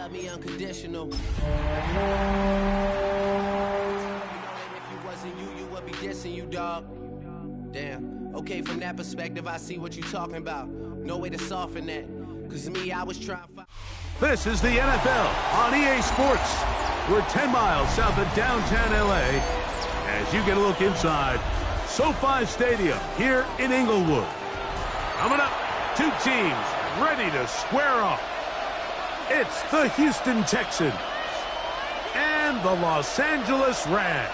love me unconditional. You know that if you wasn't you would be dissing you, dog. Damn. Okay, from that perspective, I see what you're talking about. No way to soften that. Cause me, I was trying to... This is the NFL on EA Sports. We're 10 miles south of downtown LA as you get a look inside SoFi Stadium here in Inglewood. Coming up, two teams ready to square off. It's the Houston Texans and the Los Angeles Rams.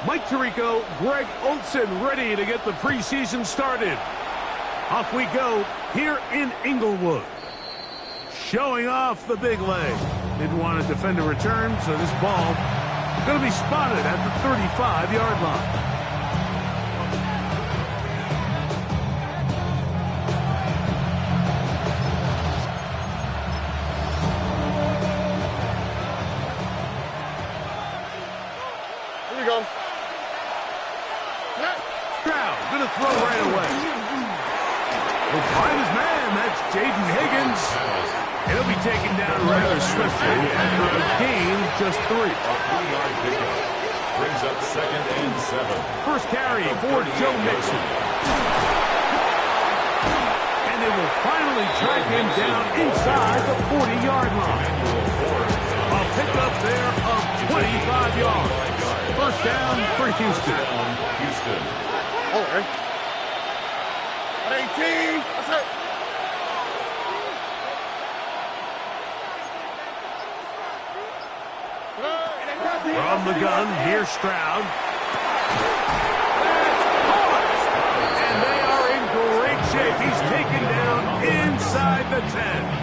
Mike Tirico, Greg Olsen ready to get the preseason started. Off we go here in Inglewood. Showing off the big leg. Didn't want to defend a return, so this ball going to be spotted at the 35-yard line. Here we go. Stroud gonna throw right away. Will find his man. That's Jaden Higgins. He'll be taken down rather swiftly after a gain just 3. Brings up 2nd and 7. First carry for Joe Mixon. And they will finally track him down inside the 40-yard line. A pickup there of 25 yards. First down for Houston. Oh, right. 18. That's it. From the gun, here's Stroud. And they are in great shape. He's taken down inside the 10.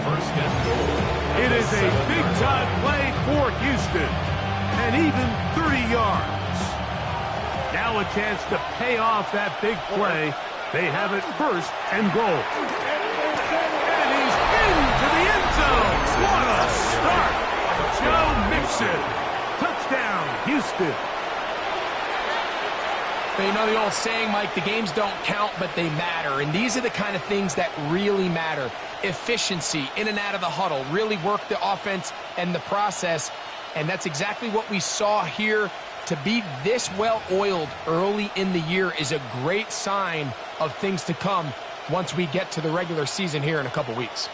First and goal. It is a big-time play for Houston. And even 30 yards. Now a chance to pay off that big play. They have it first and goal. And he's into the end zone. What a start. Joe Mixon. Touchdown, Houston. But you know the old saying, Mike, the games don't count, but they matter. And these are the kind of things that really matter. Efficiency, in and out of the huddle, really work the offense and the process. And that's exactly what we saw here. To be this well-oiled early in the year is a great sign of things to come once we get to the regular season here in a couple weeks.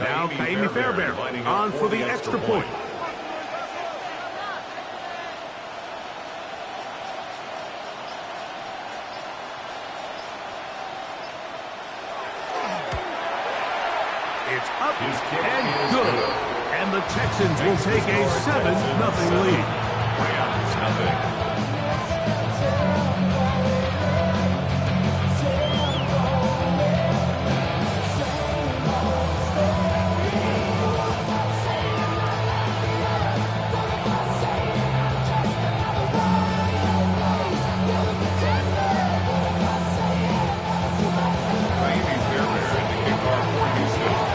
Now Kaimi Fairbairn on for the extra point. It's up and good. And the Texans will take a 7-0 lead. Rams, nothing.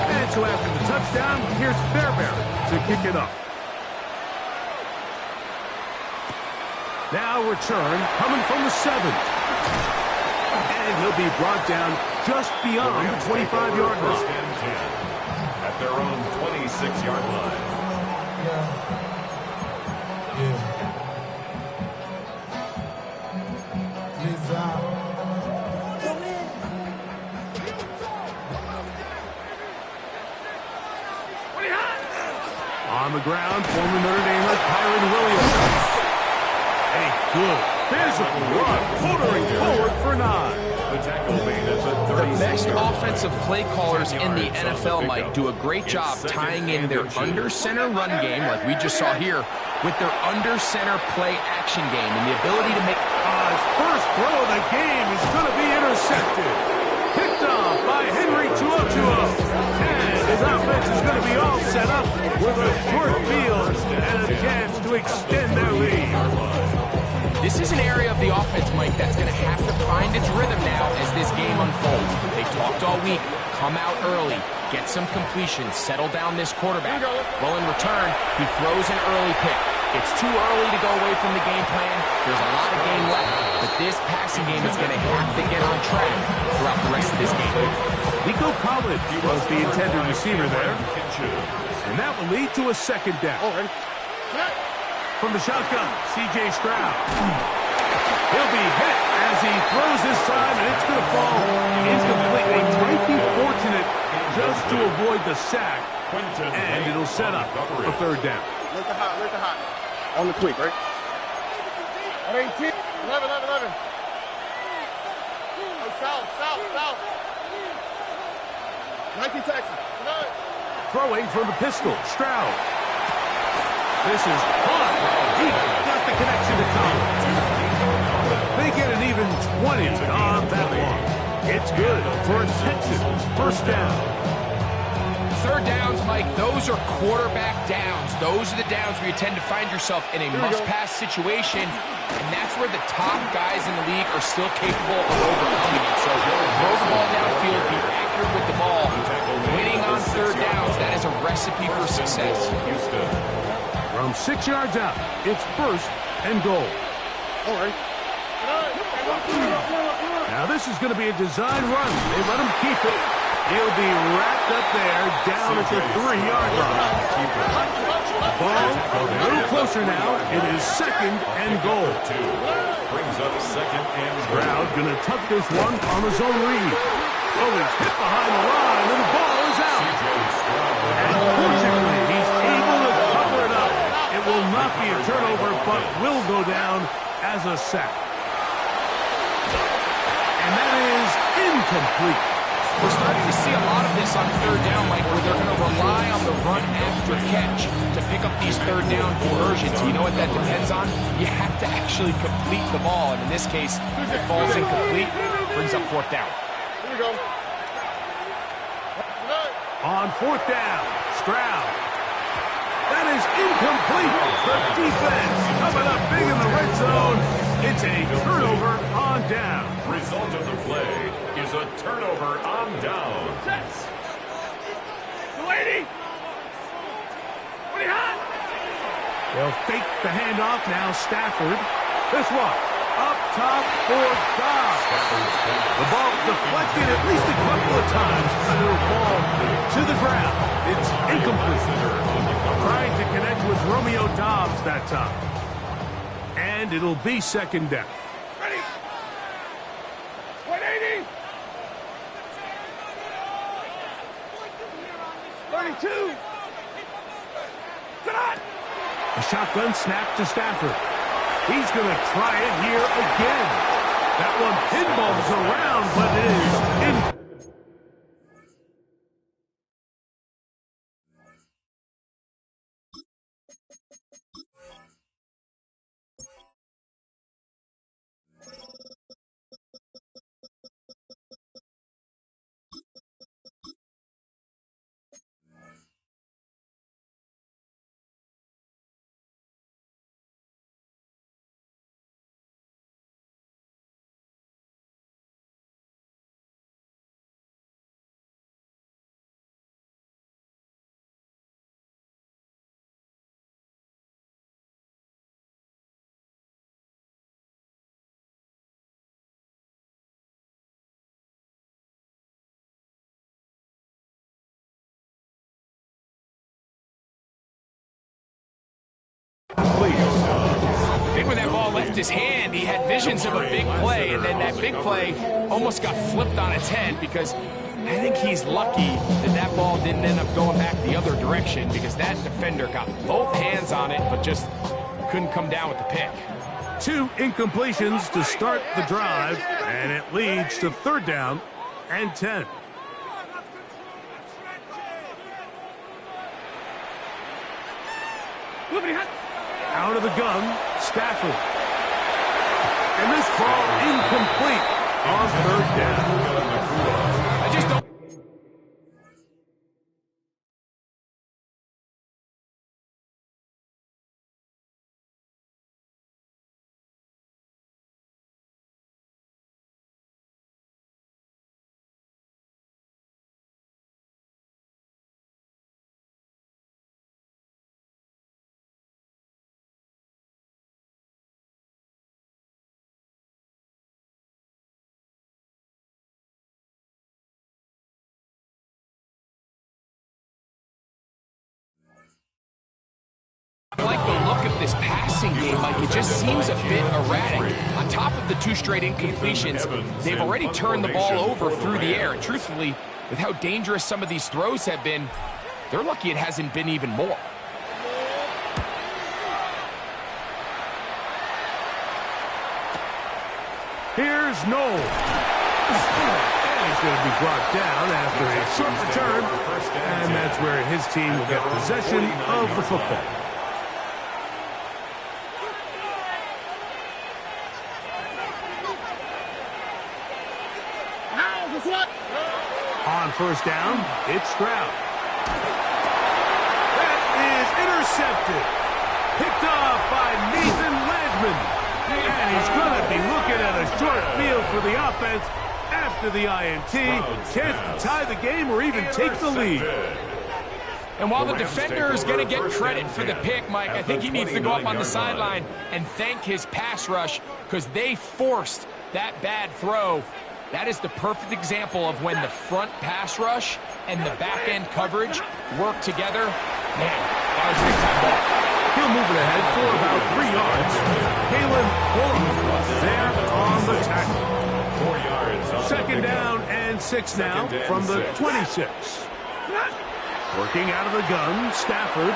And so after the touchdown, here's Fairbairn to kick it up. Now return coming from the 7. And he'll be brought down just beyond the 25-yard line. At their own 26-yard line. On the ground, former Notre Damer Kyron Williams. A good physical run, motoring forward for 9. The best offensive play callers in the NFL, Mike, do a great job tying in their under-center run game, like we just saw here, with their under-center play action game and the ability to make... His first throw of the game is going to be intercepted. Picked off by Henry Tuotuo. And his offense is going to be all set up with a short field and a chance to extend their lead. week, come out early, get some completions, settle down this quarterback. Well, in return, he throws an early pick. It's too early to go away from the game plan. There's a lot of game left, but this passing game is going to have to get on track throughout the rest of this game. Nico Collins was the intended receiver there, and that will lead to a second down. From the shotgun, C.J. Stroud. He'll be hit as he throws this time, and it's going to fall incomplete. They might be fortunate just to avoid the sack, and it'll set up a third down. Look the hot. On the quick, right? 18. 11. Oh, south. 19 Texans. Throwing from the pistol, Stroud. This is hard. He got the connection to Collins. They get an even 20 on that one. It's good for a Texans first down. Third downs, Mike, those are quarterback downs. Those are the downs where you tend to find yourself in a must-pass situation, and that's where the top guys in the league are still capable of overcoming it. So throw the ball downfield, be accurate with the ball. Winning on third downs, that is a recipe for success. From 6 yards out, it's first and goal. All right. Now this is going to be a design run. They let him keep it. He'll be wrapped up there down at the 3-yard line. Ball a little closer now. It is second and goal. Brings up second and goal. Stroud going to tuck this one on the zone read. Oh, he's hit behind the line, and the ball is out. And fortunately, he's able to cover it up. It will not be a turnover, but will go down as a sack. And that is incomplete. We're starting to see a lot of this on third down, Mike, where they're going to rely on the run after catch to pick up these third down conversions. You know what that depends on? You have to actually complete the ball, and in this case, it falls incomplete, brings up fourth down. Here we go. On fourth down, Stroud. That is incomplete. The defense coming up big in the red zone. It's a turnover on down. Result of the play is a turnover on down. They'll fake the handoff now. Stafford. This one up top for Dobbs. The ball deflected at least a couple of times, and it'll fall to the ground. It's incomplete. Trying to connect with Romeo Dobbs that time. And it'll be second down. Ready. 180. 32. A shotgun snap to Stafford. He's going to try it here again. That one pinballs around, but it is in. I think when that ball left his hand, he had visions of a big play, and then that big play almost got flipped on its head because I think he's lucky that that ball didn't end up going back the other direction because that defender got both hands on it but just couldn't come down with the pick. 2 incompletions to start the drive, and it leads to third down and 10. Out of the gun, Stafford. And this ball incomplete on third down. I just don't this passing game, Mike, it just seems a bit erratic. On top of the 2 straight incompletions, they've already turned the ball over through the air. And truthfully, with how dangerous some of these throws have been, they're lucky it hasn't been even more. Here's Noel. And he's going to be brought down after a short return. And that's where his team will get possession of the football. On first down, it's Stroud. That is intercepted. Picked off by Nathan Ledman. And he's going to be looking at a short field for the offense after the INT. Chance to tie the game or even take the lead. And while the defender is going to get credit for the pick, Mike, I think he needs to go up on the sideline and thank his pass rush because they forced that bad throw. That is the perfect example of when the front pass rush and the back-end coverage work together. Man, that was a big-time ball. He'll move it ahead for about 3 yards. Kalen Bullock there on the tackle. 4 yards. Second down and 6 now from the 26. Working out of the gun, Stafford.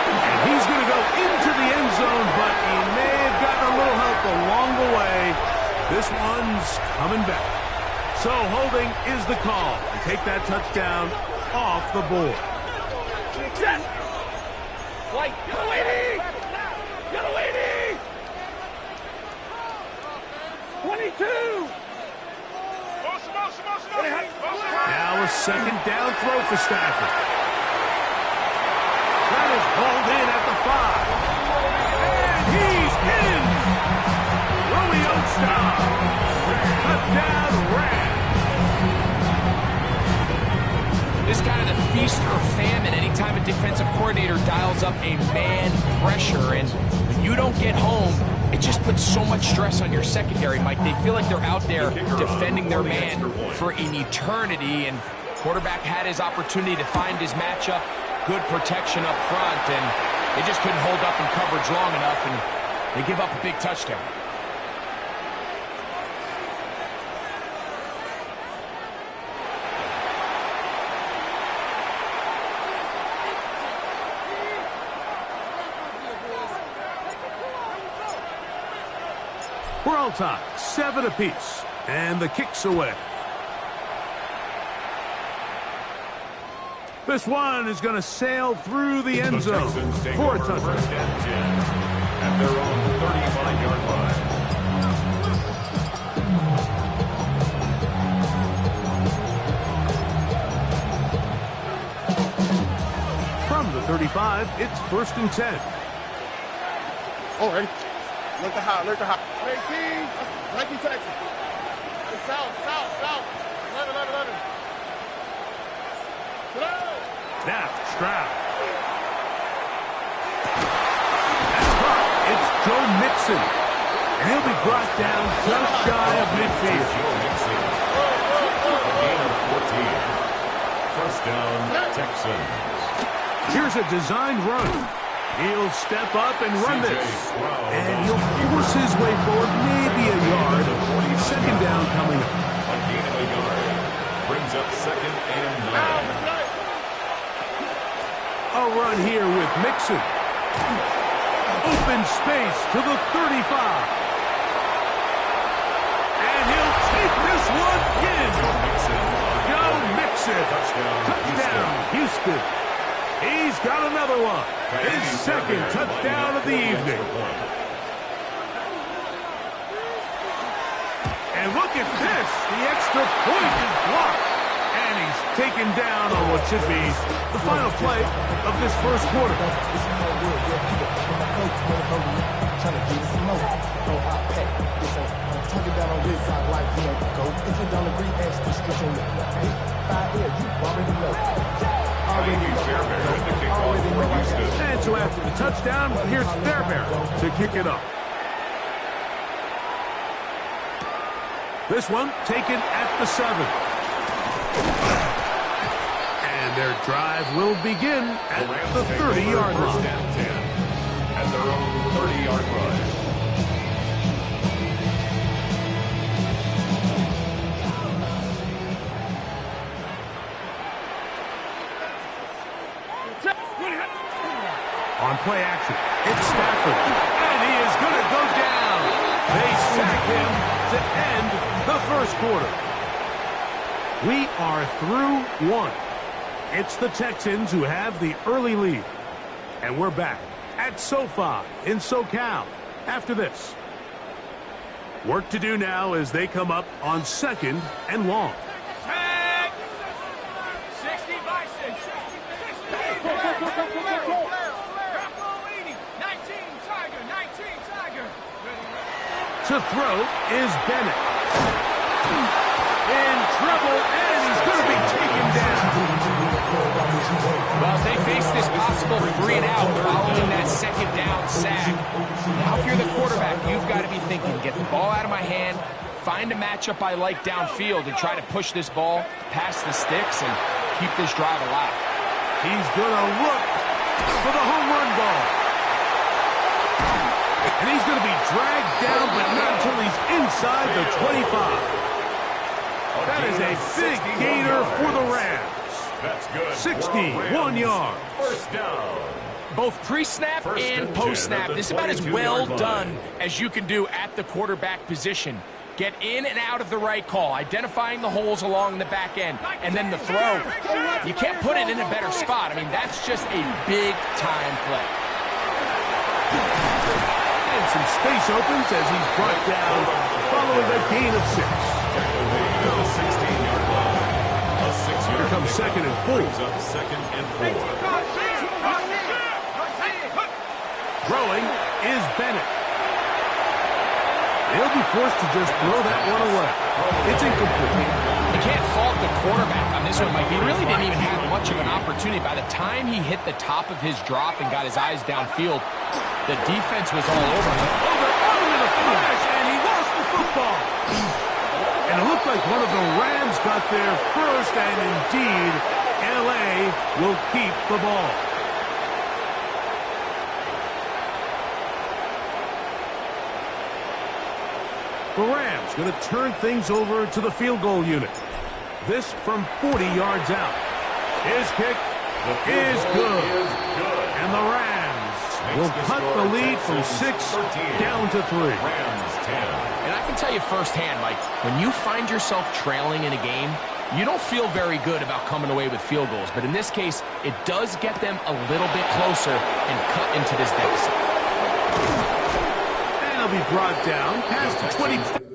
And he's going to go into the end zone, but he may have gotten a little help along the way. This one's coming back. So holding is the call. And take that touchdown off the board. White, yellow lady! Yellow lady! 22! Now a second down throw for Stafford. That is hauled in at the 5. And he's in! Romeo Star. Touchdown Rams. This is kind of the feast or famine anytime a defensive coordinator dials up a man pressure. And when you don't get home, it just puts so much stress on your secondary, Mike. They feel like they're out there defending their man for an eternity. And quarterback had his opportunity to find his matchup, good protection up front, and they just couldn't hold up in coverage long enough, and they give up a big touchdown. We're all tied, 7 apiece, and the kick's away. This one is going to sail through the end zone for a touchdown. First and 10 at their own 35-yard line. From the 35, it's first and 10. All right. Look the high, look the high. 19 Texans. South. 11. Now, Stroud. That's caught. It's Joe Mixon. And he'll be brought down just shy of midfield. Gain of 14. First down, Texans. Here's a designed run. He'll step up and run this. And he'll force his way forward, maybe a yard. Second down coming up. A gain of a yard. Brings up second and 9. A run here with Mixon. Open space to the 35. And he'll take this one in. Joe Mixon. Touchdown, Houston. He's got another one. His second touchdown of the evening. And look at this. The extra point is blocked. And he's taken down on what should be the final play of this first quarter. And so after the touchdown, here's Fairbairn to kick it up. This one taken at the 7. And And their drive will begin at the 30-yard line. First and 10 at their own 30-yard line. On play action, it's Stafford, and he is going to go down. They sack him to end the first quarter. We are through one. It's the Texans who have the early lead. And we're back at SoFi in SoCal after this. Work to do now as they come up on 2nd and long. Tag! 60 by 6. 19 Tiger. To throw is Bennett. In trouble, and he's going to be taken down. Well, as they face this possible 3 and out following that 2nd down sack, now if you're the quarterback, you've got to be thinking, get the ball out of my hand, find a matchup I like downfield, and try to push this ball past the sticks and keep this drive alive. He's going to look for the home run ball. And he's going to be dragged down, but not until he's inside the 25. That is a big gainer for the Rams. That's good. 61 yards. First down. Both pre-snap and post-snap, this is about as well done as you can do at the quarterback position. Get in and out of the right call, identifying the holes along the back end, and then the throw. You can't put it in a better spot. I mean, that's just a big-time play. And some space opens as he's brought down following a gain of 6. The 16-yard line. A 6-yard. Here comes 2nd and 4. Brings up 2nd and 4. Throwing is Bennett. He'll be forced to just throw that one away. It's incomplete. You can't fault the quarterback on this one, Mike. He really didn't even have much of an opportunity. By the time he hit the top of his drop and got his eyes downfield, the defense was all over him. Out in a flash, and he lost the football. And it looked like one of the Rams got there first, and indeed, L.A. will keep the ball. The Rams going to turn things over to the field goal unit. This from 40 yards out. His kick is good. And the Rams will cut the lead from 6 down to 3. Rams 10. And I can tell you firsthand, Mike, when you find yourself trailing in a game, you don't feel very good about coming away with field goals. But in this case, it does get them a little bit closer and cut into this deficit. And he'll be brought down past the 20.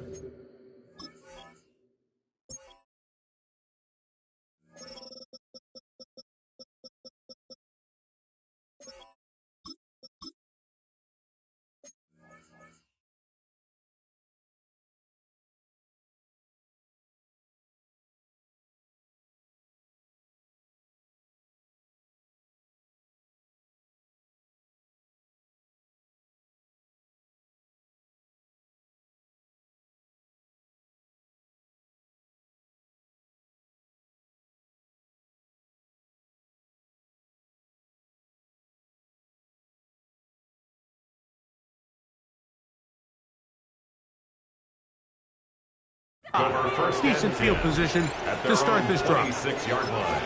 Decent field position to start this drive. 26-yard line.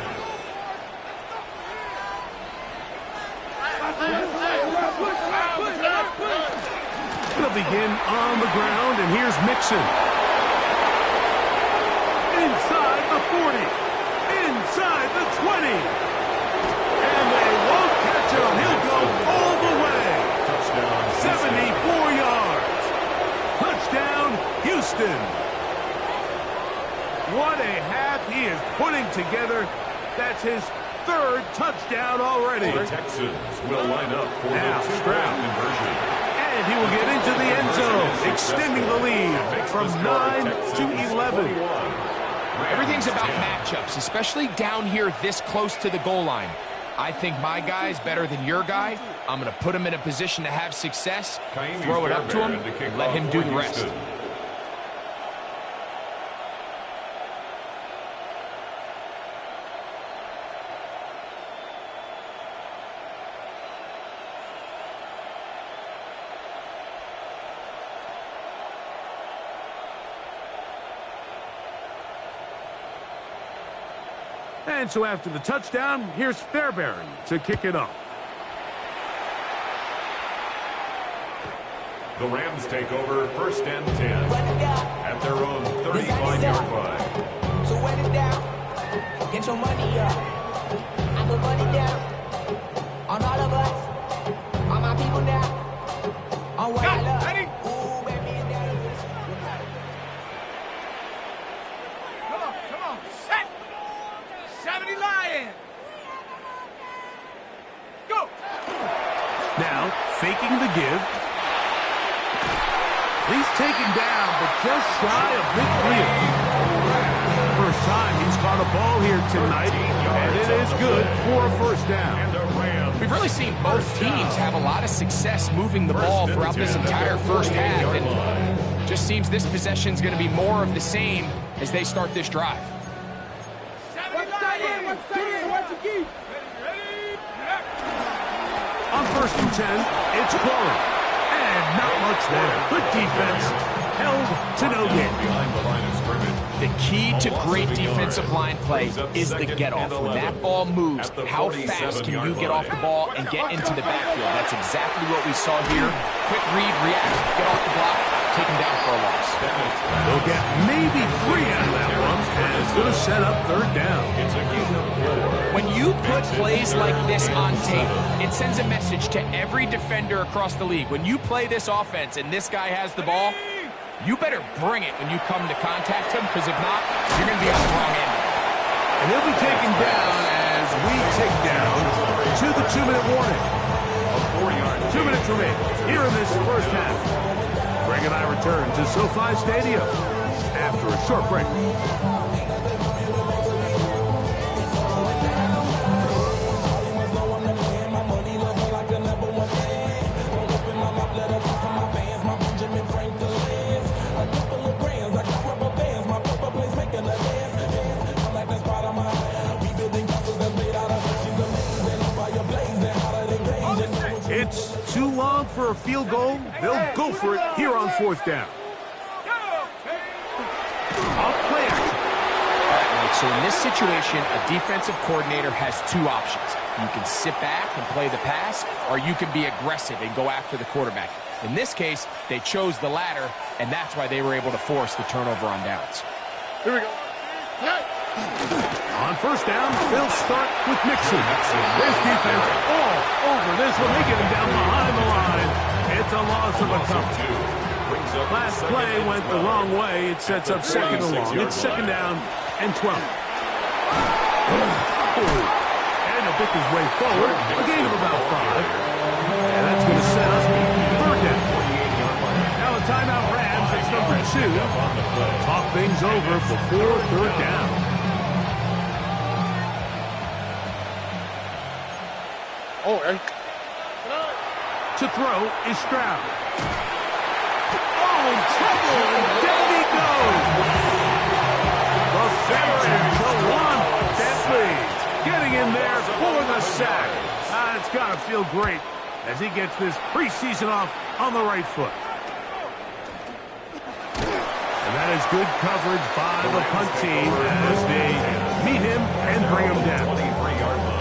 It'll begin on the ground, and here's Mixon. Inside the 40. Inside the 20. And they won't catch him. He'll go all the way. Touchdown. 74 yards. Touchdown, Houston. What a half he is putting together. That's his 3rd touchdown already. The Texans will line up for Now, the two-point conversion. And he will get into the end zone, extending the lead from 9 to 11. Everything's about matchups, especially down here this close to the goal line. I think my guy's better than your guy. I'm going to put him in a position to have success, throw it up to him, and let him do the rest. And so after the touchdown, here's Fairbairn to kick it off. The Rams take over 1st and 10 at their own 35-yard line. So wet it down. Get your money up. I put money down on all of us, on my people now, on what I love. Ready? Ooh, baby, it's Come on. Set. 70 Lion. Go. Now, faking the give. He's taken down, but just shy of midfield. First time he's caught a ball here tonight, and it is good for a first down. We've really seen both teams have a lot of success moving the ball throughout this entire first half, and just seems this possession's going to be more of the same as they start this drive. On 1st and 10, it's Crowley. And not much there. Good defense. Held to no gain. Behind the line of scrimmage. The key to great defensive line play is the get-off. When that ball moves, how fast can you get off the ball and get into the backfield? That's exactly what we saw here. Quick read, react, get off the block, take him down for a loss. They'll get maybe 3 out of that one, and it's going to set up 3rd down. It's a gain of 4. When you put plays like this on tape, it sends a message to every defender across the league. When you play this offense and this guy has the ball, you better bring it when you come to contact him, because if not, you're going to be on the wrong end. And he'll be taken down as we take down to the 2-minute warning. 2 minutes remaining here in this first half. Greg and I return to SoFi Stadium after a short break. It's too long for a field goal. They'll go for it here on 4th down. Off play action. All right, Mike, so in this situation, a defensive coordinator has 2 options. You can sit back and play the pass, or you can be aggressive and go after the quarterback. In this case, they chose the latter, and that's why they were able to force the turnover on downs. Here we go. On 1st down, they'll start with Mixon. This defense all over this one. They get him down behind the line. It's a loss of a couple. Last play went the wrong way. It sets up 2nd and long. It's 2nd down and 12. And to pick his way forward, a gain of about 5. And that's going to set us 3rd down. Now a timeout Rams. It's number 2. Talk things over before 3rd down. Oh, and To throw is Stroud. Oh, in trouble, and down he goes. The veteran, Jawan Bentley, getting in there for the sack. It's got to feel great as he gets this preseason off on the right foot. And that is good coverage by the punt team as they meet him and bring him down. 23-yard line.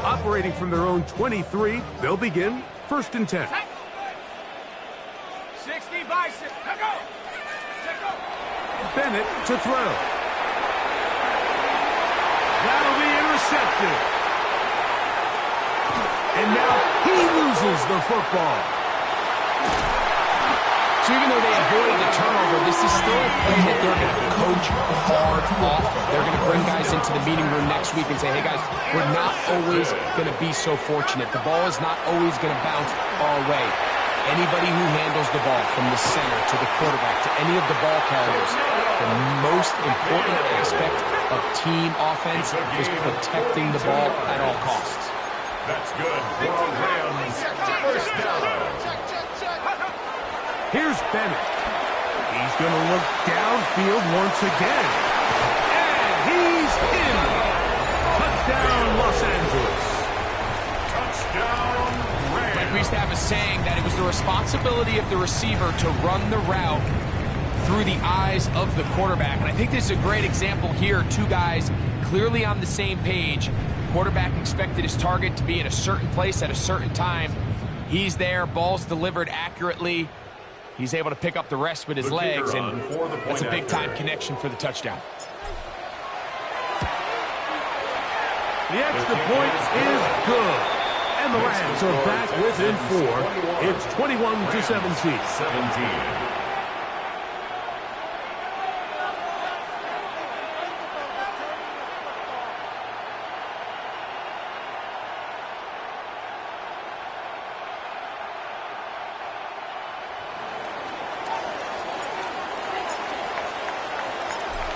Operating from their own 23, they'll begin 1st and 10. 60 bicep. Let go. Bennett to throw. That'll be intercepted. And now he loses the football. So even though they avoided the turnover, this is still a play that they're going to coach hard off of. They're going to bring guys into the meeting room next week and say, hey, guys, we're not always going to be so fortunate. The ball is not always going to bounce our way. Anybody who handles the ball from the center to the quarterback to any of the ball carriers, the most important aspect of team offense is protecting the ball at all costs. That's good for the Rams. 1st down. Here's Bennett. He's going to look downfield once again. And he's in. Touchdown, Los Angeles. Touchdown, Rams. We used to have a saying that it was the responsibility of the receiver to run the route through the eyes of the quarterback. And I think this is a great example here. Two guys clearly on the same page. Quarterback expected his target to be in a certain place at a certain time. He's there, ball's delivered accurately. He's able to pick up the rest with his legs, and that's a big-time connection for the touchdown. The extra point is good. And the Rams are back within 4. It's 21-17.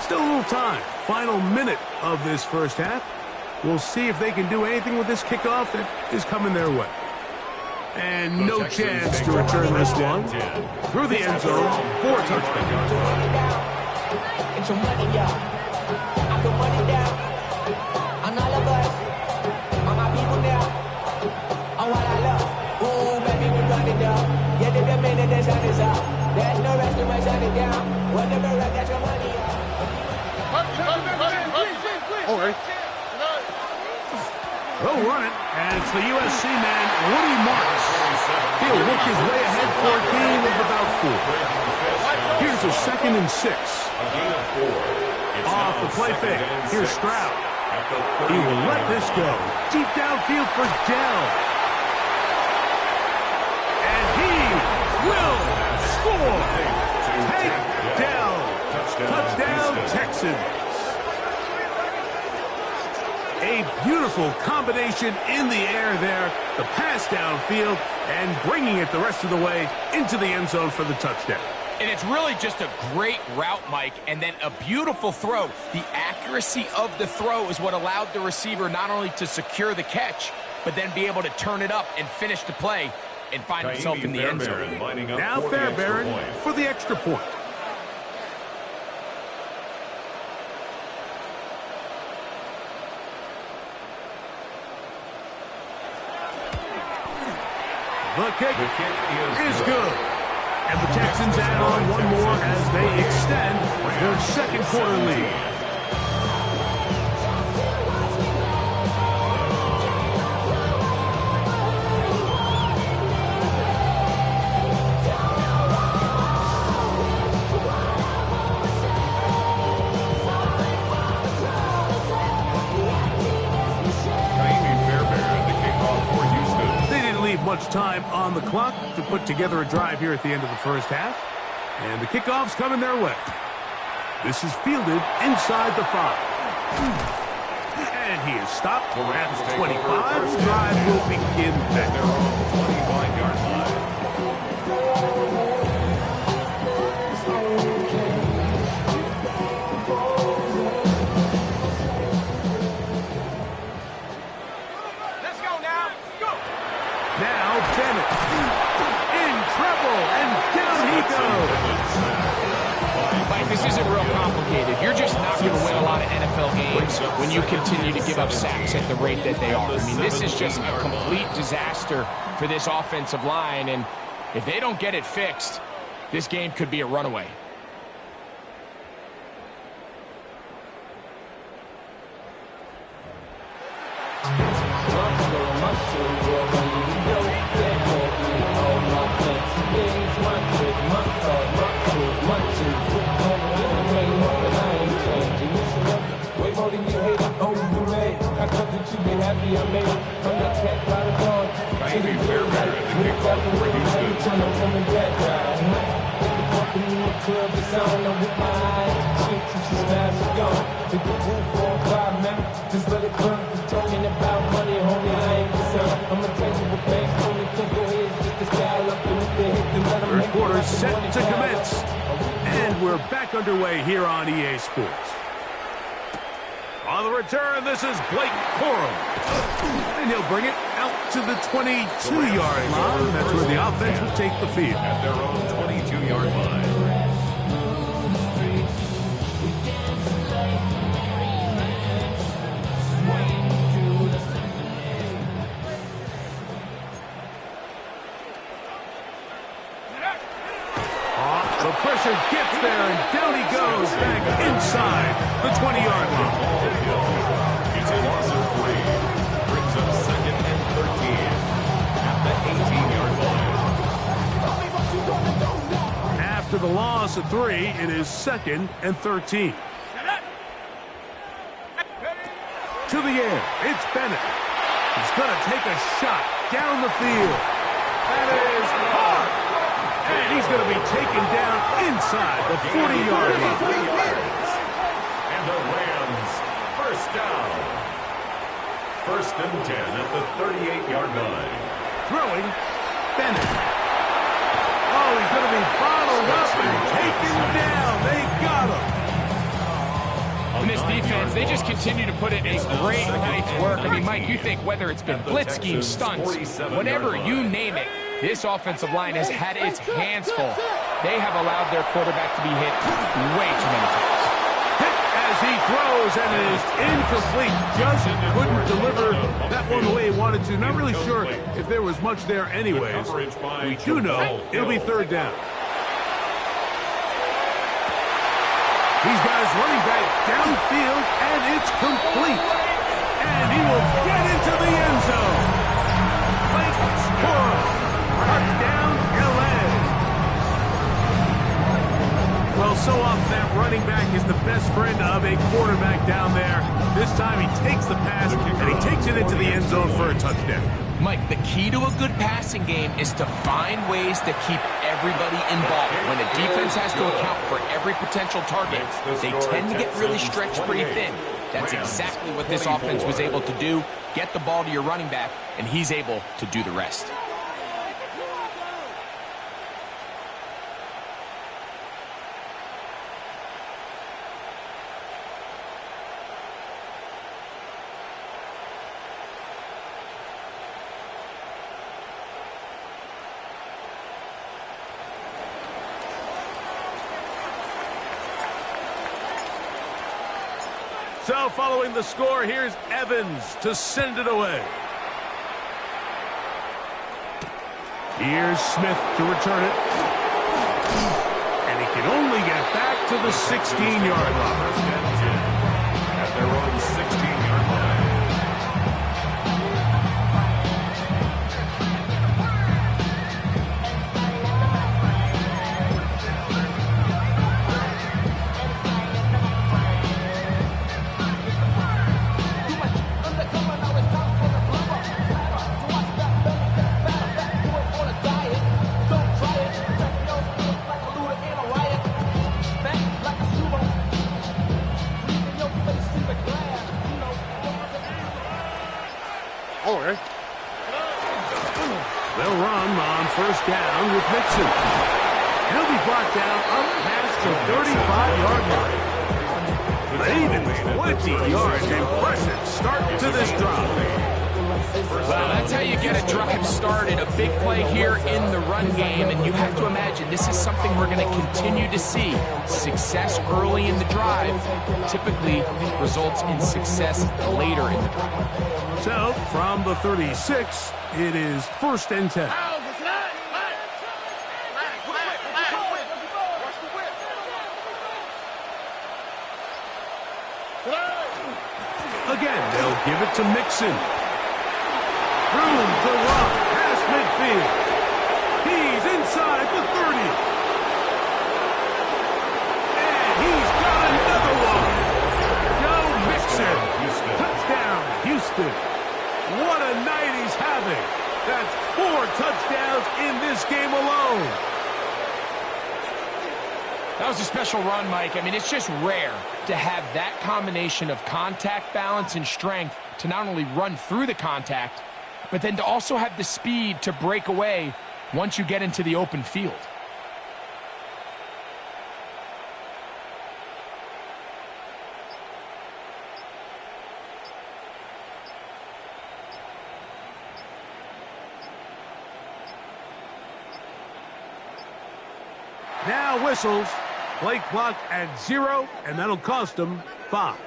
Still a little time. Final minute of this first half. We'll see if they can do anything with this kickoff that is coming their way. And no chance to return this one. Through the end zone, 4 touchdowns. Get your money up. I put money down on all of us, on my people now, on what I love. Ooh, baby, we run it down. Yeah, the minute the sun is up. There's no rest in my shut it down. Whatever, I got your money up. All right. They'll run it, and it's the USC man, Woody Marks. He'll work his way ahead for a gain of about 4. Here's a 2nd and 6. Off the play fake. Here's Stroud. He will let this go. Deep downfield for Dell. And he will score. Take Dell. Touchdown, Texans. A beautiful combination in the air there, the pass downfield, and bringing it the rest of the way into the end zone for the touchdown. And it's really just a great route, Mike, and then a beautiful throw. The accuracy of the throw is what allowed the receiver not only to secure the catch, but then be able to turn it up and finish the play and find himself in the end zone. Now Fairbairn for the extra point. The kick is good. And the Texans add on one more as they extend their second quarter lead. Much time on the clock to put together a drive here at the end of the first half. And the kickoff's coming their way. This is fielded inside the 5. And he is stopped at the 25. The drive will begin at their own 25-yard line. This isn't real complicated. You're just not going to win a lot of NFL games when you continue to give up sacks at the rate that they are. I mean, this is just a complete disaster for this offensive line, and if they don't get it fixed, this game could be a runaway. Third quarter set to commence. And we're back underway here on EA Sports. On the return, this is Blake Corum. And he'll bring it out to the 22-yard line. That's where the offense will take the field. At their own 22-yard line. inside the 20-yard line. It's a loss of 3. Brings up 2nd and 13 at the 18-yard line. After the loss of 3, it is 2nd and 13. To the air, it's Bennett. He's going to take a shot down the field. That is hard. And he's going to be taken down inside the 40-yard line. And the Rams, first down. 1st and 10 at the 38-yard line. Throwing, Bennett. Oh, he's going to be bottled up and taken down. They got him. And this defense, they just continue to put in a great night's work. I mean, Mike, you think whether it's been blitz schemes, stunts, whatever you name it, this offensive line has had its hands full. They have allowed their quarterback to be hit way too many times. Hit as he throws, and it is incomplete. Just couldn't deliver that one the way he wanted to. Not really sure if there was much there anyways. We do know it'll be 3rd down. He's got his running back downfield, and it's complete. And he will get into the end zone. Blake score. Touchdown, L.A. Well, so often that running back is the best friend of a quarterback down there. This time he takes the pass, and he takes it into the end zone for a touchdown. Mike, the key to a good passing game is to find ways to keep everybody involved. When a defense has to account for every potential target, they tend to get really stretched pretty thin. That's exactly what this offense was able to do. Get the ball to your running back, and he's able to do the rest. So following the score, here's Evans to send it away. Here's Smith to return it. And he can only get back to the 16-yard line. At their own 16-yard line. They'll run on 1st down with Mixon. He'll be brought down up past the 35-yard line. But even 20 yards, impressive start to this drive. Well, that's how you get a drive started. A big play here in the run game, and you have to imagine this is something we're going to continue to see. Success early in the drive typically results in success later in the drive. So, from the 36, it is 1st and 10. Again, they'll give it to Mixon. Room to run past midfield. He's inside the 30. And he's got another one. Joe Mixon. Touchdown, Houston. What a night he's having. That's 4 touchdowns in this game alone. That was a special run, Mike. I mean, it's just rare to have that combination of contact balance and strength to not only run through the contact, but then to also have the speed to break away once you get into the open field. Now whistles. Play clock at 0, and that'll cost them 5.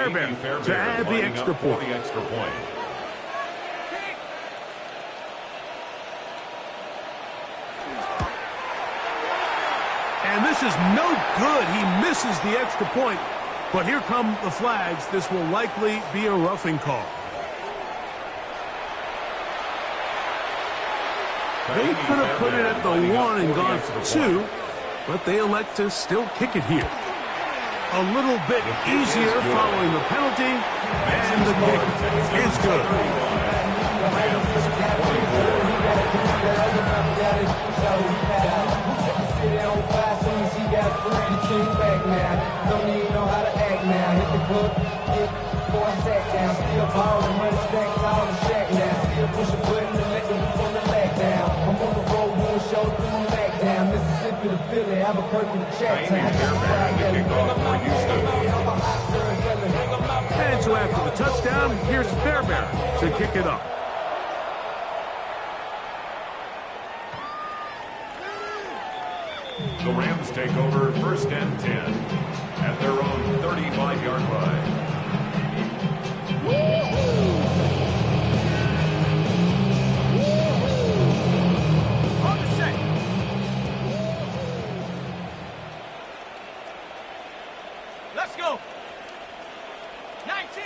Fairbairn to add the extra point. And this is no good. He misses the extra point. But here come the flags. This will likely be a roughing call. They could have put it at the 1 and gone for 2, but they elect to still kick it here. A little bit easier following the penalty, and the kick is good. And so after the touchdown, here's Fairbairn to kick it up. The Rams take over 1st and 10 at their own 35-yard line. On the set. Let's go. 19.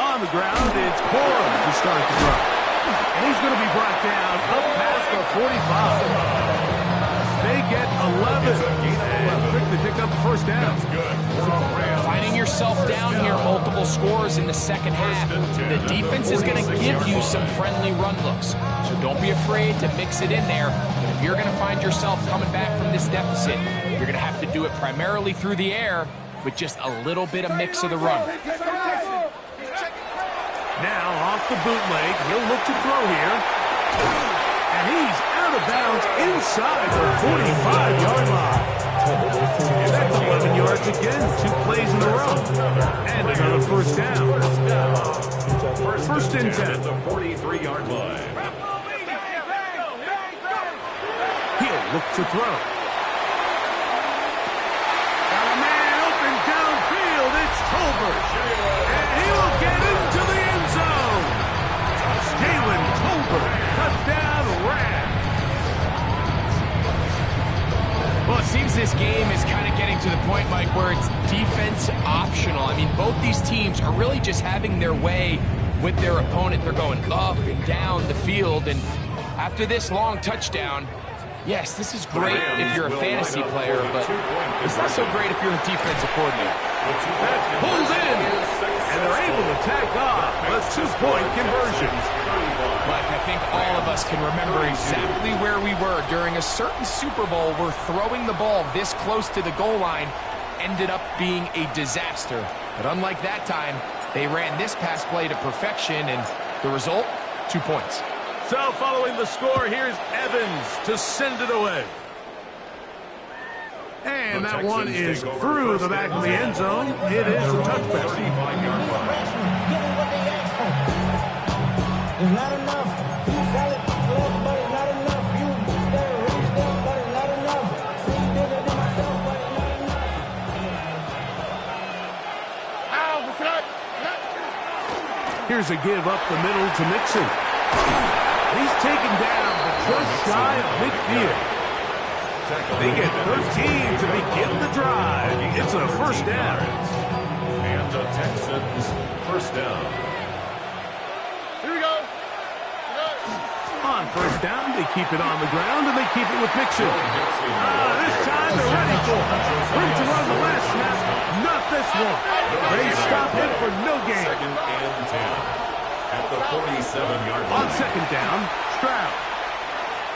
On the ground, it's Cora to start the run. And he's going to be brought down up past the 45. They get 11. And quickly pick up the first down. Finding yourself down here, multiple scores in the second half. The defense is going to give you some friendly run looks. So don't be afraid to mix it in there. And if you're going to find yourself coming back from this deficit, you're going to have to do it primarily through the air with just a little bit of mix of the run. Now off the bootleg, he'll look to throw here. And he's out of bounds inside the 45-yard line. And that's 11 yards again, 2 plays in a row. And another first down. First and 10 at the 43-yard line. He'll look to throw. Got a man open downfield. It's Tolbert. And he will get into the end zone. Jalen Tolbert, touchdown Rams. Well, it seems this game is kind of getting to the point, Mike, where it's defense optional. I mean, both these teams are really just having their way with their opponent. They're going up and down the field, and after this long touchdown, yes, this is great if you're a fantasy player, but it's not so great if you're a defensive coordinator. That's pulled in, and they're able to tack off a 2-point conversion. Mike, I think all of us can remember exactly where we were during a certain Super Bowl where throwing the ball this close to the goal line ended up being a disaster. But unlike that time, they ran this pass play to perfection, and the result, 2 points. So following the score, here's Evans to send it away. And that one is through the back of the end zone. It is a touchback. It's not enough. You solid, but it's not enough. You there, reach them, but it's not enough. See bigger than myself, but it's not enough. Here's a give up the middle to Mixon. He's taken down, but just shy of midfield. They get 13 to begin the drive. It's a first down. And the Texans first down. On first down, they keep it on the ground, and they keep it with Mixon. This time they're ready for it. Room to run the last snap, not this one. They stop him for no gain. 2nd and 10 at the 47-yard line. On second down, Stroud.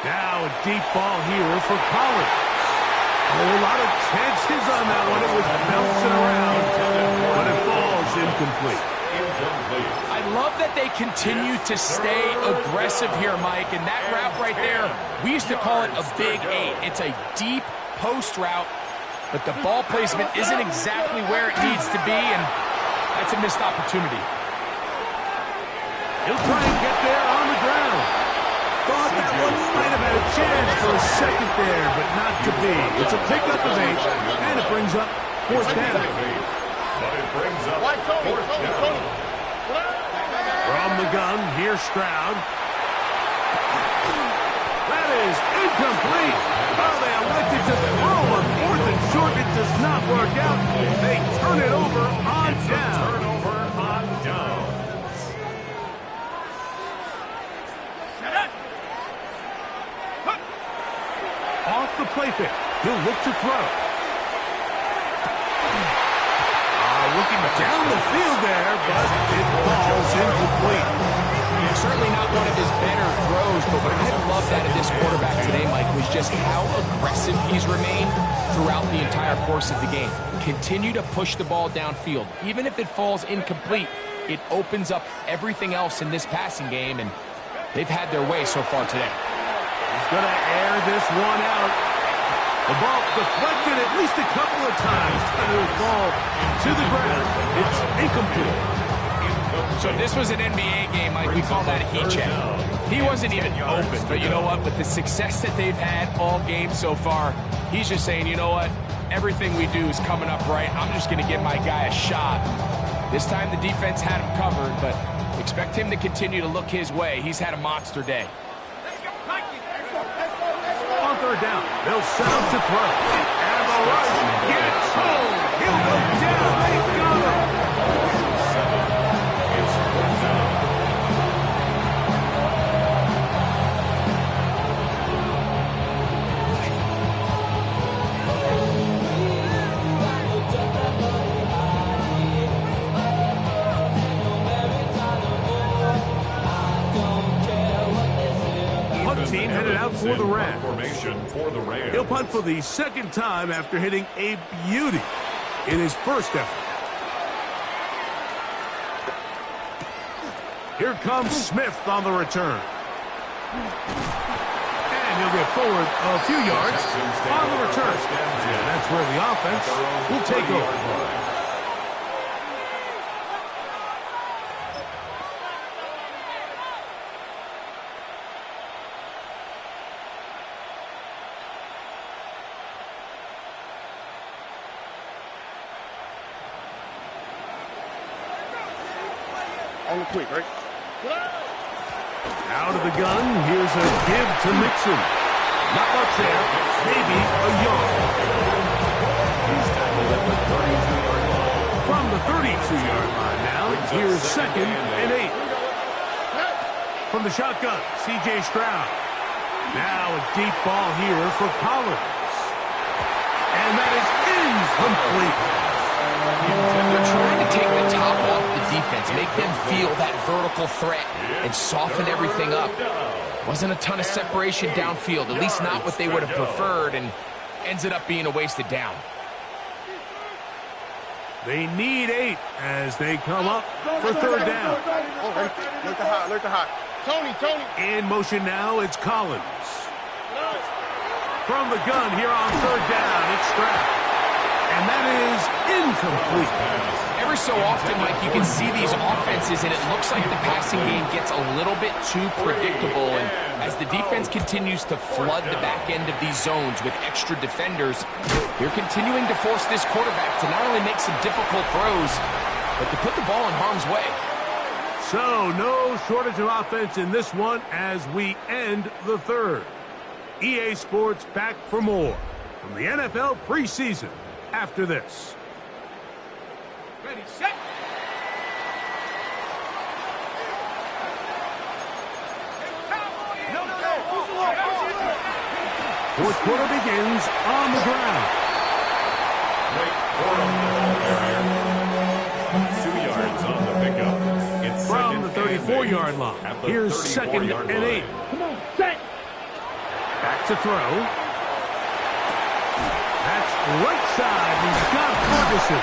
Now a deep ball here for Collins. A whole lot of chances on that one. It was bouncing around, but it falls incomplete. I love that they continue to stay aggressive here, Mike, and that route right there, we used to call it a big 8. It's a deep post route, but the ball placement isn't exactly where it needs to be, and that's a missed opportunity. He'll try and get there on the ground. Thought that one might have had a chance for a second there, but not to be. It's a pickup of 8, and it brings up fourth down. But it brings up fourth down. From the gun, here's Stroud. That is incomplete. Oh, they elected to throw on fourth and short. It does not work out. They turn it over on down. Turnover on downs. Off the play fake. He'll look to throw. Looking down the field there, but it falls incomplete. Certainly not one of his better throws, but what I loved out of this quarterback today, Mike, was just how aggressive he's remained throughout the entire course of the game. Continue to push the ball downfield. Even if it falls incomplete, it opens up everything else in this passing game, and they've had their way so far today. He's going to air this one out. The ball deflected at least a couple of times, and it will fall to the ground. It's incomplete. So if this was an NBA game, Mike, we call that a heat check. He wasn't even open, but you know what? With the success that they've had all game so far, he's just saying, you know what? Everything we do is coming up right. I'm just going to give my guy a shot. This time the defense had him covered, but expect him to continue to look his way. He's had a monster day. On third down, they'll set up to throw. And the rush gets home. He'll go down. They got him. Team headed out for the Rams. He'll punt for the second time after hitting a beauty in his first effort. Here comes Smith on the return. And he'll get forward a few yards on the return. And that's where the offense will take over. On the quick, right? Out of the gun, here's a give to Mixon. Not much there, maybe a yard. From the 32-yard line now, here's 2nd and 8. From the shotgun, C.J. Stroud. Now a deep ball here for Collins. And that is incomplete. They're trying to take the top off the defense, make them feel that vertical threat, and soften everything up. Wasn't a ton of separation downfield, at least not what they would have preferred, and ends it up being a wasted down. They need 8 as they come up for third down. Alert the hot, alert the hot. Tony. In motion now, it's Collins. From the gun here on third down, it's Stroud. And that is incomplete. Every so often, Mike, you can see these offenses, and it looks like the passing game gets a little bit too predictable. And as the defense continues to flood the back end of these zones with extra defenders, you're continuing to force this quarterback to not only make some difficult throws, but to put the ball in harm's way. So, no shortage of offense in this one as we end the third. EA Sports back for more from the NFL preseason after this. Ready, set. Fourth quarter begins on the ground. Wait for a ball carrier. 2 yards on the pickup. It's from the 34-yard line. Here's 2nd and 8. Come on, set. Back to throw. That's right side. He's got Ferguson.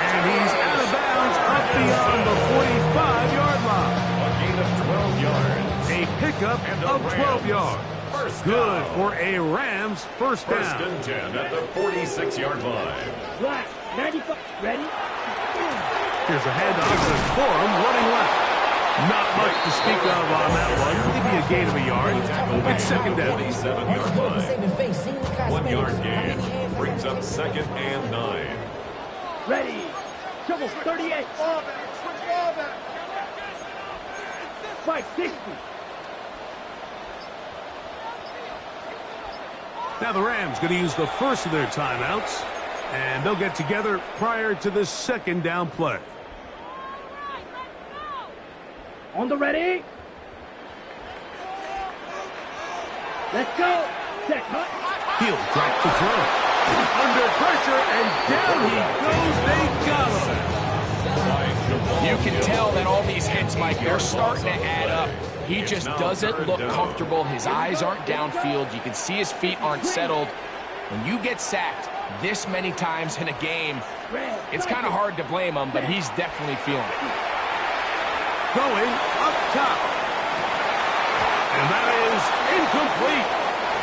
And he's out of bounds up beyond the 45-yard line. A gain of 12 yards. A pickup of 12 yards. Good for a Rams first down. First and 10 at the 46-yard line. Black, 95, ready? Here's a handoff to Corum running left. Not much to speak of on that one. Maybe a gain of a yard. It's 2nd down. 47-yard line. 1 yard gain brings up 2nd and 9. Ready. Trouble, 38. Spike, 60. Now the Rams going to use the first of their timeouts, and they'll get together prior to the second down play. On the ready. Let's go. Check, huh? He'll drop the throw. Under pressure, and down he goes. They got him. You can tell that all these hits, Mike, they're starting to add up. He just doesn't look comfortable. His eyes aren't downfield. You can see his feet aren't settled. When you get sacked this many times in a game, it's kind of hard to blame him, but he's definitely feeling it. Going up top. And that is incomplete.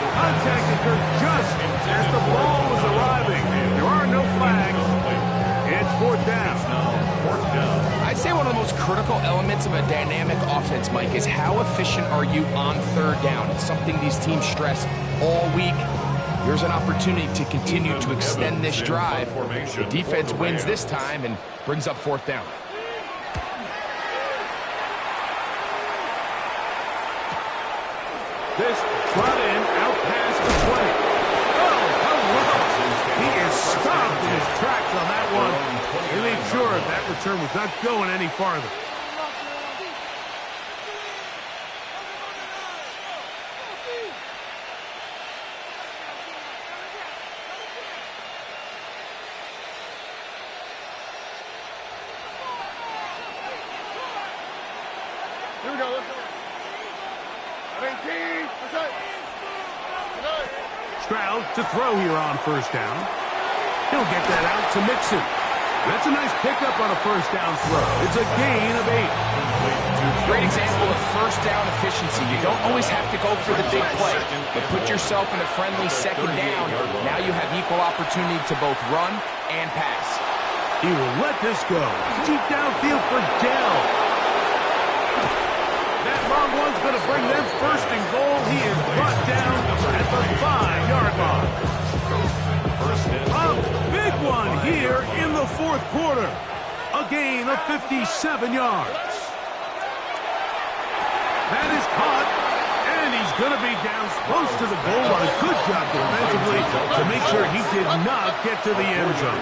Contact occurred just as the ball was arriving. There are no flags. It's fourth down. I'd say one of the most critical elements of a dynamic offense, Mike, is how efficient are you on third down. It's something these teams stress all week. Here's an opportunity to continue to extend this drive. The defense wins this time and brings up fourth down. This brought in out past the 20. Oh, hello. He is stopped in his tracks on that one. He made sure that return was not going any farther. Here we go. Let's go. 18. Stroud to throw here on first down. He'll get that out to Mixon. That's a nice pickup on a first down throw. It's a gain of 8. Great example of first down efficiency. You don't always have to go for the big play, but put yourself in a friendly second down. Now you have equal opportunity to both run and pass. He will let this go. Deep downfield for Dell. That long one's going to bring them first and goal. He is brought down at the 5-yard line. A big one here in the fourth quarter. A gain of 57 yards. That is caught, and he's going to be down close to the goal line. Good job defensively to make sure he did not get to the end zone.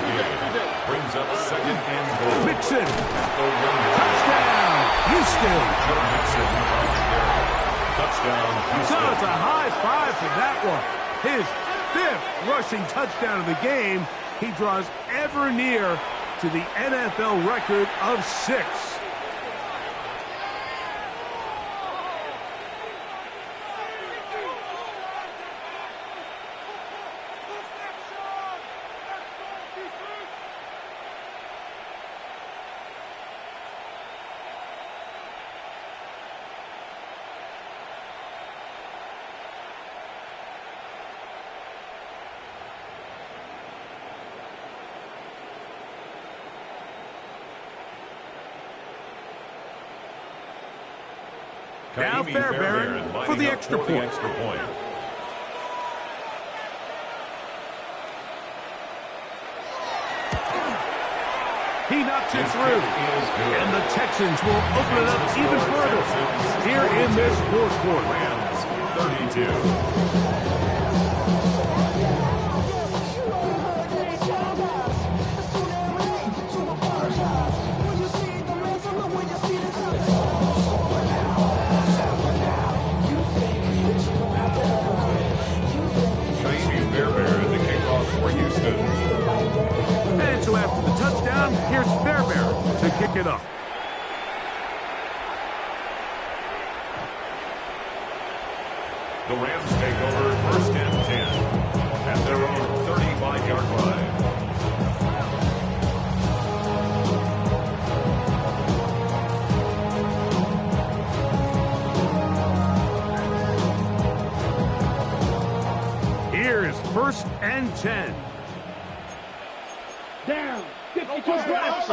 Brings up second and goal. Mixon. Touchdown, Houston. Touchdown, So it's a high five for that one. His 5th rushing touchdown of the game. He draws ever near to the NFL record of 6. Now Fairbairn for the extra point. He knocks it through. And the Texans will open it up even further here in this fourth quarter. 32. And so after the touchdown, here's Fairbairn to kick it up. The Rams take over first and 10 at their own 35-yard line. Here is first and 10. Down. 52 drive.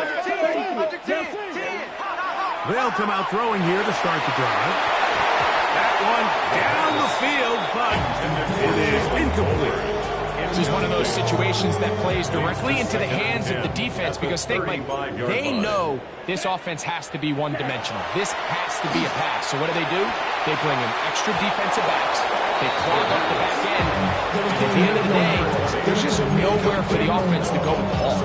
They'll come out throwing here to start the drive. That one down the field, but it is incomplete. This is one of those situations that plays directly into the hands of the defense because think, Mike, they know this offense has to be one-dimensional. This has to be a pass. So what do? They bring in extra defensive backs. They clog up the back end. And at the end of the day, there's just nowhere for the offense to go with the ball.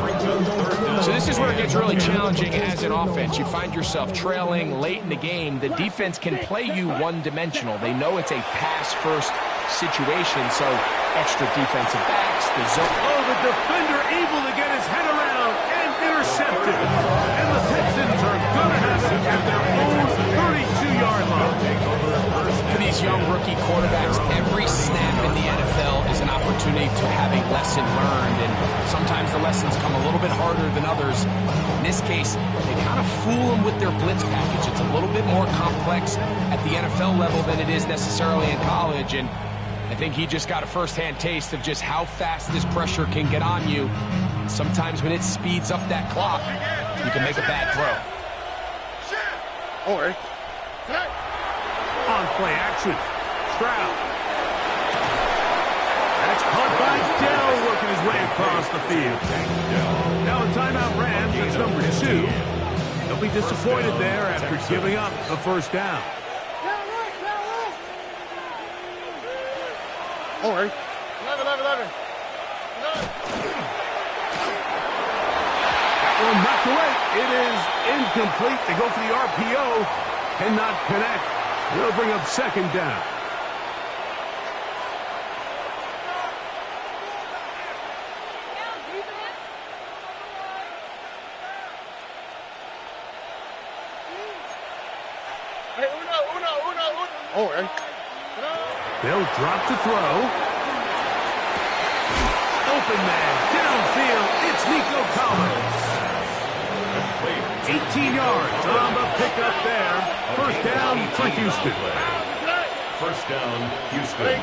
So this is where it gets really challenging as an offense. You find yourself trailing late in the game. The defense can play you one-dimensional. They know it's a pass-first situation, so extra defensive backs, the zone. Oh, the defender able to get his head around and intercepted. And the Texans are going to have it at their own 32-yard line. For these young rookie quarterbacks, every snap in the NFL is an opportunity to have a lesson learned, and sometimes the lessons come a little bit harder than others. In this case, they kind of fool them with their blitz package. It's a little bit more complex at the NFL level than it is necessarily in college, and I think he just got a first-hand taste of just how fast this pressure can get on you. And sometimes when it speeds up that clock, you can make a bad throw. All right. On play action, Stroud. That's caught by Dell, working his way across the field. Now a timeout Rams, it's number 2. They'll be disappointed there after giving up the first down. All right. 11. That one knocked away. It is incomplete. They go for the RPO. Cannot connect. They'll bring up second down. Hey, uno. All right. They'll drop to throw. Open man, downfield, it's Nico Collins. 18 yards on the pickup there. First down for Houston. First down, Houston.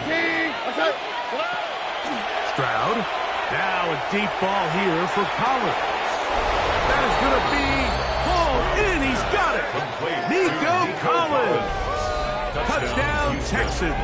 Stroud. Now a deep ball here for Collins. That is going to be pulled in. He's got it. Nico Collins. Touchdown, Texans.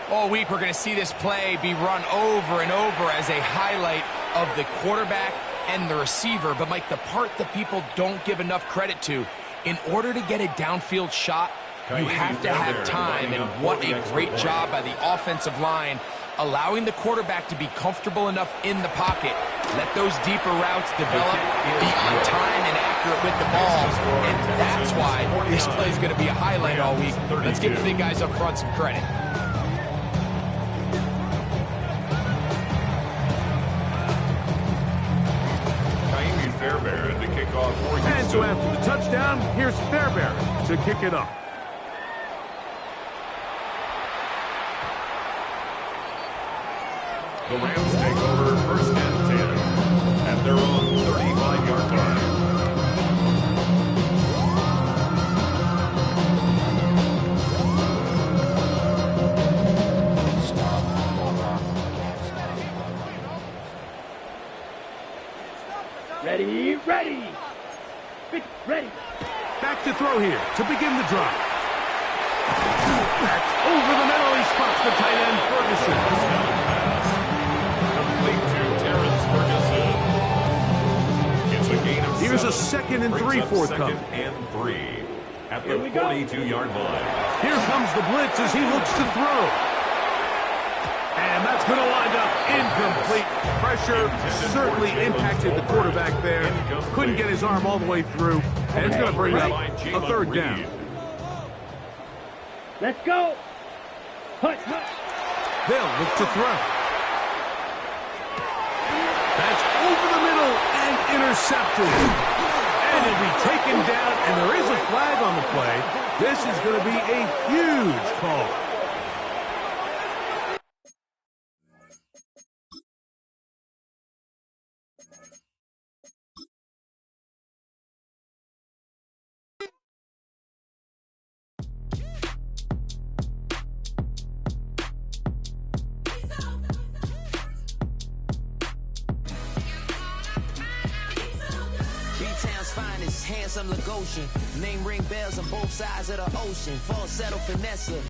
All week, we're going to see this play be run over and over as a highlight of the quarterback and the receiver. But, Mike, the part that people don't give enough credit to, in order to get a downfield shot, you have to have time. And what a great job by the offensive line, allowing the quarterback to be comfortable enough in the pocket. Let those deeper routes develop, be on time and accurate with the ball. And that's why this play is going to be a highlight all week. Let's give the big guys up front some credit. Fairbairn to kick off for Houston. And so after the touchdown, here's Fairbairn to kick it off. The Rams take over first and 10 at their own 35-yard line. Ready. Back to throw here to begin the drive. That's over the middle. He spots the tight end, Ferguson. Complete to Terrence Ferguson. It's a gain of 7. Here's a 2nd and 3 forthcoming. 2nd and 3 at the 42-yard line. Here comes the blitz as he looks to throw. And that's going to wind up incomplete. Pressure certainly impacted the quarterback there. Couldn't get his arm all the way through. And it's going to bring up a third down. Let's go. They'll look to throw. That's over the middle and intercepted. And he'll be taken down, and there is a flag on the play. This is going to be a huge call. Handsome Lagosian. Name ring bells on both sides of the ocean. Falsetto finesse.